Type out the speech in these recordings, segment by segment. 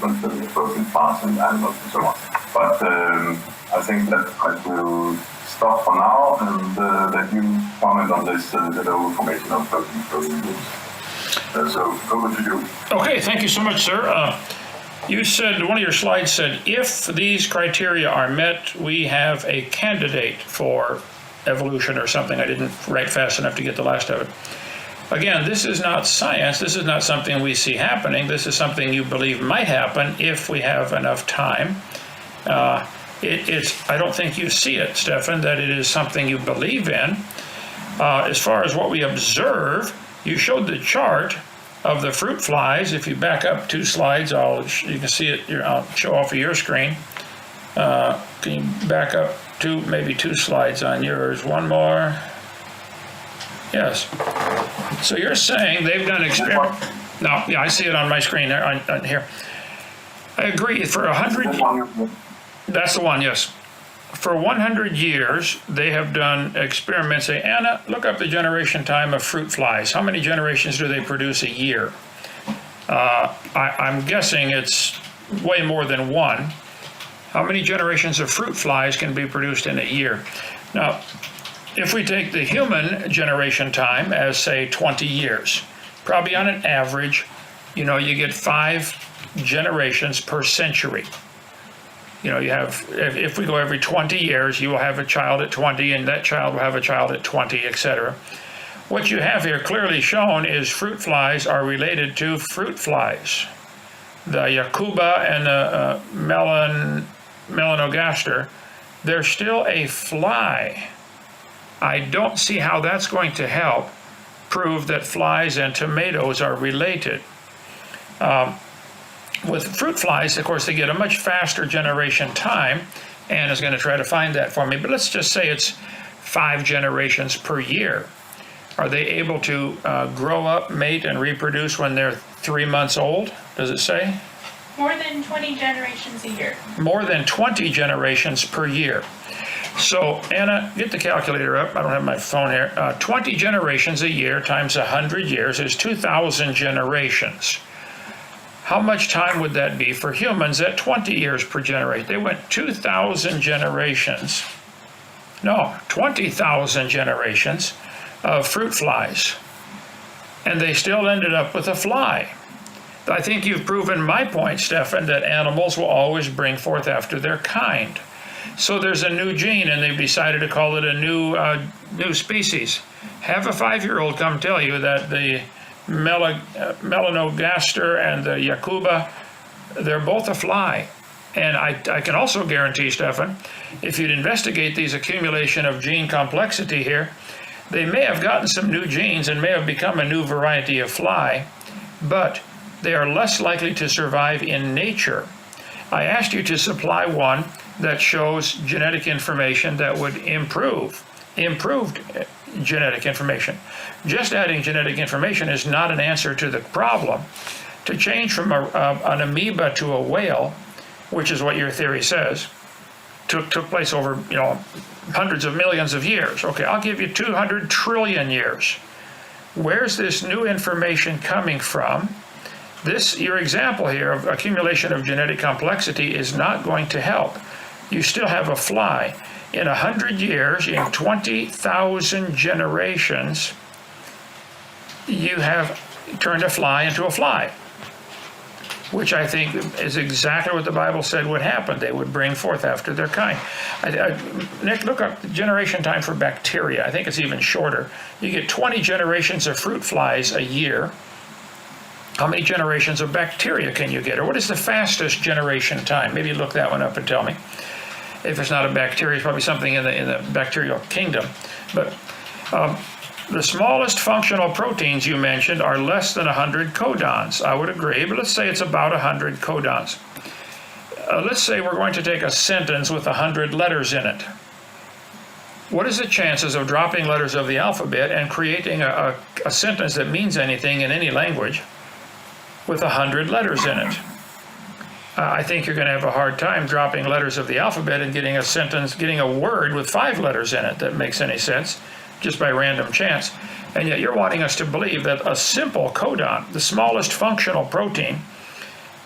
different protein parts in animals and so on. But I think that I will stop for now and let you comment on this, the low formation of protein groups. So over to you. Okay, thank you so much, sir. You said, one of your slides said, if these criteria are met, we have a candidate for evolution or something. I didn't write fast enough to get the last of it. Again, this is not science. This is not something we see happening. This is something you believe might happen if we have enough time. I don't think you see it, Stefan, that it is something you believe in. As far as what we observe, you showed the chart of the fruit flies. If you back up 2 slides, you can see it. I'll show off of your screen. Can you back up maybe 2 slides on yours? One more. Yes. So you're saying they've done experiments. No, yeah, I see it on my screen there, on here. I agree. For 100. That's the one. Yes. For 100 years, they have done experiments. Say, Anna, look up the generation time of fruit flies. How many generations do they produce a year? I'm guessing it's way more than 1. How many generations of fruit flies can be produced in a year? Now, if we take the human generation time as, say, 20 years, probably on an average, you get 5 generations per century. You have, if we go every 20 years, you will have a child at 20, and that child will have a child at 20, etc. What you have here clearly shown is fruit flies are related to fruit flies. The Yacuba and the melanogaster, they're still a fly. I don't see how that's going to help prove that flies and tomatoes are related. With fruit flies, of course, they get a much faster generation time. Anna's going to try to find that for me, but let's just say it's 5 generations per year. Are they able to grow up, mate, and reproduce when they're 3 months old? Does it say? More than 20 generations a year. More than 20 generations per year. So, Anna, get the calculator up. I don't have my phone here. 20 generations a year times 100 years is 2,000 generations. How much time would that be for humans at 20 years per generation? They went 2,000 generations. No, 20,000 generations of fruit flies. And they still ended up with a fly. I think you've proven my point, Stefan, that animals will always bring forth after their kind. So there's a new gene, and they've decided to call it a new species. Have a 5-year-old come tell you that the melanogaster and the Yacuba, they're both a fly. And I can also guarantee, Stefan, if you'd investigate these accumulation of gene complexity here, they may have gotten some new genes and may have become a new variety of fly, but they are less likely to survive in nature. I asked you to supply one that shows genetic information that would improved genetic information. Just adding genetic information is not an answer to the problem. To change from an amoeba to a whale, which is what your theory says, took place over hundreds of millions of years. Okay, I'll give you 200 trillion years. Where's this new information coming from? Your example here of accumulation of genetic complexity is not going to help. You still have a fly. In 100 years, in 20,000 generations, you have turned a fly into a fly, which I think is exactly what the Bible said would happen. They would bring forth after their kind. Nick, look up the generation time for bacteria. I think it's even shorter. You get 20 generations of fruit flies a year. How many generations of bacteria can you get? Or what is the fastest generation time? Maybe look that one up and tell me. If it's not a bacteria, it's probably something in the bacterial kingdom. But the smallest functional proteins you mentioned are less than 100 codons. I would agree, but let's say it's about 100 codons. Let's say we're going to take a sentence with 100 letters in it. What is the chances of dropping letters of the alphabet and creating a sentence that means anything in any language with 100 letters in it? I think you're going to have a hard time dropping letters of the alphabet and getting a sentence, getting a word with 5 letters in it that makes any sense, just by random chance. And yet you're wanting us to believe that a simple codon, the smallest functional protein,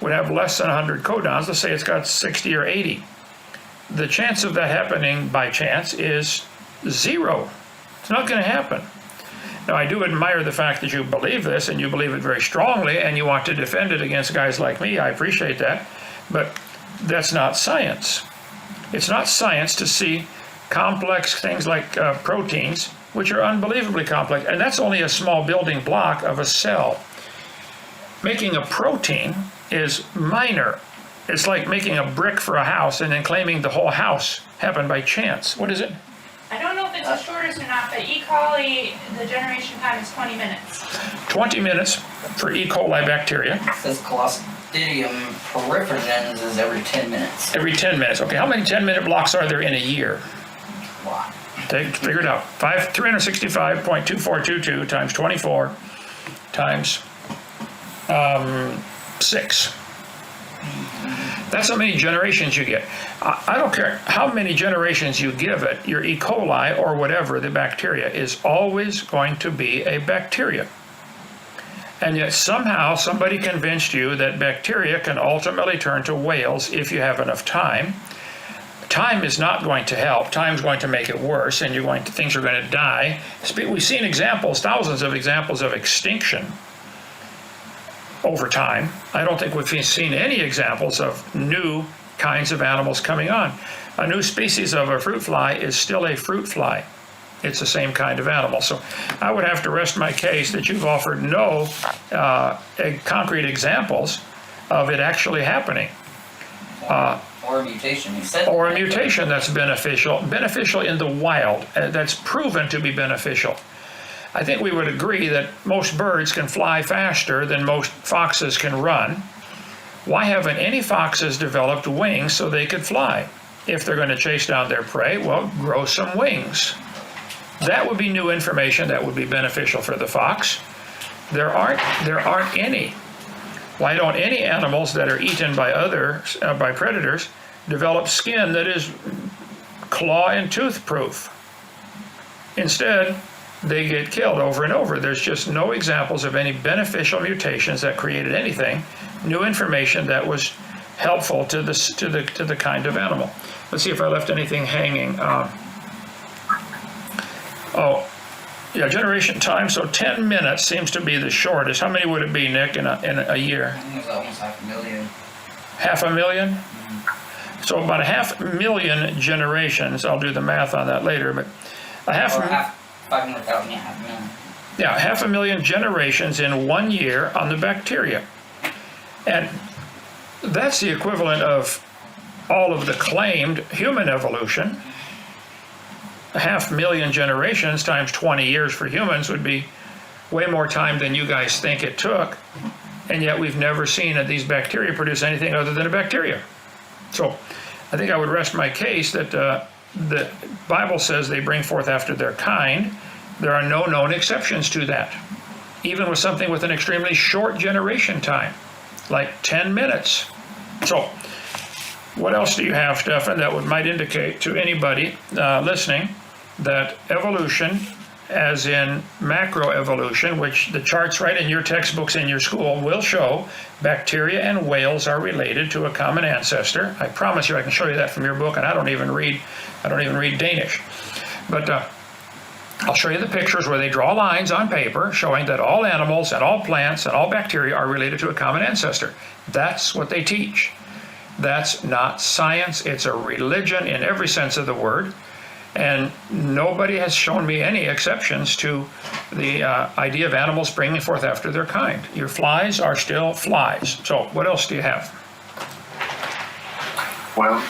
would have less than 100 codons. Let's say it's got 60 or 80. The chance of that happening by chance is 0. It's not going to happen. Now, I do admire the fact that you believe this, and you believe it very strongly, and you want to defend it against guys like me. I appreciate that. But that's not science. It's not science to see complex things like proteins, which are unbelievably complex. And that's only a small building block of a cell. Making a protein is minor. It's like making a brick for a house and then claiming the whole house happened by chance. What is it? I don't know if it's the shortest or not, but E. coli, the generation time is 20 minutes. 20 minutes for E. coli bacteria. It says Clostridium perfringens is every 10 minutes. Every 10 minutes. Okay, how many 10-minute blocks are there in a year? Wow. Figure it out. 365.2422 times 24 times 6. That's how many generations you get. I don't care how many generations you give it, your E. coli or whatever, the bacteria, is always going to be a bacteria. And yet somehow somebody convinced you that bacteria can ultimately turn to whales if you have enough time. Time is not going to help. Time's going to make it worse, and things are going to die. We've seen examples, thousands of examples of extinction over time. I don't think we've seen any examples of new kinds of animals coming on. A new species of a fruit fly is still a fruit fly. It's the same kind of animal. So I would have to rest my case that you've offered no concrete examples of it actually happening. Or a mutation. You said Or a mutation that's beneficial in the wild, that's proven to be beneficial. I think we would agree that most birds can fly faster than most foxes can run. Why haven't any foxes developed wings so they could fly? If they're going to chase down their prey, well, grow some wings. That would be new information that would be beneficial for the fox. There aren't any. Why don't any animals that are eaten by by predators develop skin that is claw and tooth proof? Instead, they get killed over and over. There's just no examples of any beneficial mutations that created anything, new information that was helpful to the kind of animal. Let's see if I left anything hanging. Generation time. So 10 minutes seems to be the shortest. How many would it be, Nick, in a year? I think it's almost 500,000. 500,000? Mm-hmm. So about 500,000 generations. I'll do the math on that later, but 500,000, yeah, 500,000. Yeah, 500,000 generations in 1 year on the bacteria. And that's the equivalent of all of the claimed human evolution. 500,000 generations times 20 years for humans would be way more time than you guys think it took. And yet we've never seen these bacteria produce anything other than a bacteria. So I think I would rest my case that the Bible says they bring forth after their kind. There are no known exceptions to that. Even with something with an extremely short generation time, like 10 minutes. So what else do you have, Stefan, that might indicate to anybody listening that evolution, as in macroevolution, which the charts right in your textbooks in your school will show bacteria and whales are related to a common ancestor. I promise you I can show you that from your book, and I don't even read Danish. But I'll show you the pictures where they draw lines on paper showing that all animals and all plants and all bacteria are related to a common ancestor. That's what they teach. That's not science. It's a religion in every sense of the word. And nobody has shown me any exceptions to the idea of animals bringing forth after their kind. Your flies are still flies. So what else do you have? Well,